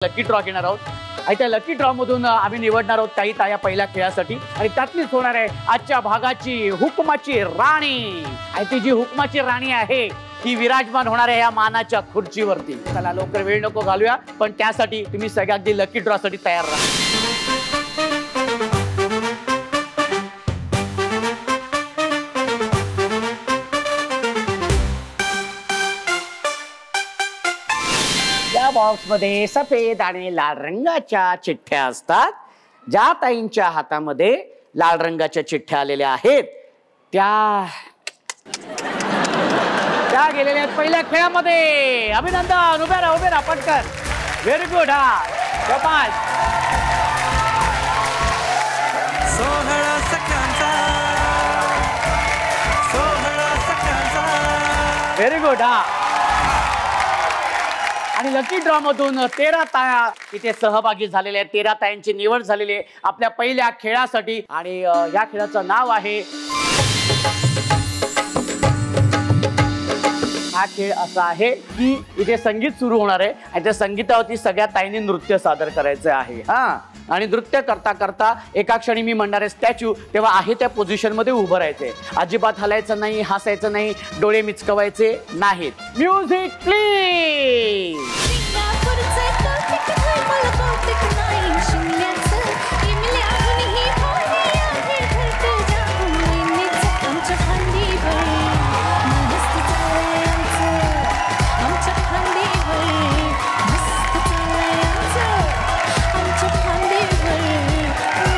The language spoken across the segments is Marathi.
लकी ड्रॉ घेणार आहोत आणि त्या लकी ड्रॉ मधून आम्ही निवडणार आहोत काही ताया पहिल्या खेळासाठी आणि त्यातलीच होणार आहे आजच्या भागाची हुकमाची राणी आणि ती जी हुकमाची राणी आहे ती विराजमान होणार आहे या मानाच्या खुर्चीवरती। चला लवकर वेळ नको घालूया, पण त्यासाठी तुम्ही सगळे अगदी लकी ड्रॉ साठी तयार राहा। या बॉक्स मध्ये सफेद आणि लाल रंगाच्या चिठ्ठ्या असतात। ज्या ताईंच्या हातामध्ये लाल रंगाच्या चिठ्ठ्या आलेल्या आहेत त्या गेलेल्या आहेत पहिल्या खेळामध्ये। अभिनंदन, उभे राहा पटकन। Very good. हा शाबास। Very good. हा आणि लकी ड्रॉ मधून 13 ताया इथे सहभागी झालेल्या आहेत। 13 तायांची निवड झालेली आहे आपल्या पहिल्या खेळासाठी आणि या खेळाचं नाव आहे, हा खेळ असा आहे की इथे संगीत सुरू होणार आहे आणि त्या संगीतावरती सगळ्या ताईंनी नृत्य सादर करायचं आहे। हा आणि नृत्य करता करता एका क्षणी मी म्हणणार आहे स्टॅच्यू, तेव्हा आहे त्या पोझिशन मध्ये उभं राहायचंय। अजिबात हलायचं नाही, हसायचं नाही, डोळे मिचकवायचे नाहीत। Music please.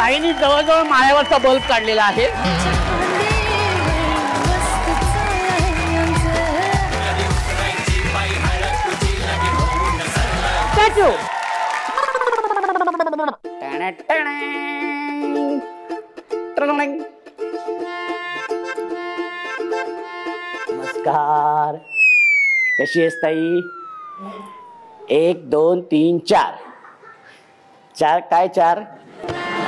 आईनी जवळजवळ माळ्यावरचा बल्ब काढलेला आहे। नमस्कार, कशी आहेस ताई? 1 2 3 4 4 काय 4?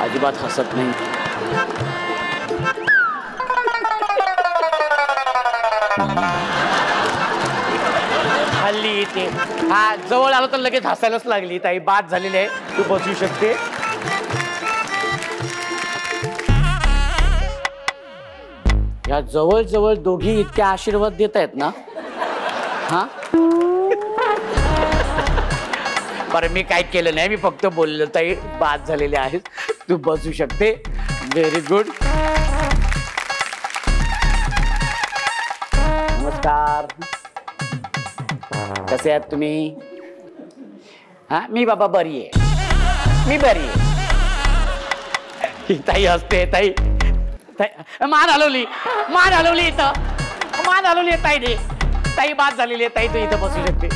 अजिबात हसत नाही। हल्ली इथे हा जवळ आलो तर लगेच हसायलाच लागली ताई। बाद झालेली आहे, तू बसू शकते। या जवळ जवळ दोघी इतक्या आशीर्वाद देत आहेत ना। हा बरं, मी काय केलं नाही, मी फक्त बोललो ताई बाद झालेले आहेत, तू बसू शकते। Very good. नमस्कार, कसे आहात तुम्ही? हा मी बाबा बरी आहे, मी बरी आहे। ताई हसते, ताई मान हलवली इथं, मान हलवली ताईने। ताई बाद झालेली आहे, ताई तू इथं बसू शकते।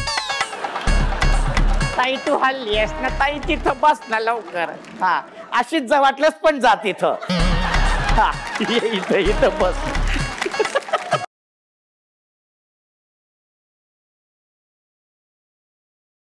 ताई तू हल्ली आहेस ना ताई, तिथं बस ना लवकर। हा अशीच जर वाटलंच पण जा तिथं। हा इथं बस।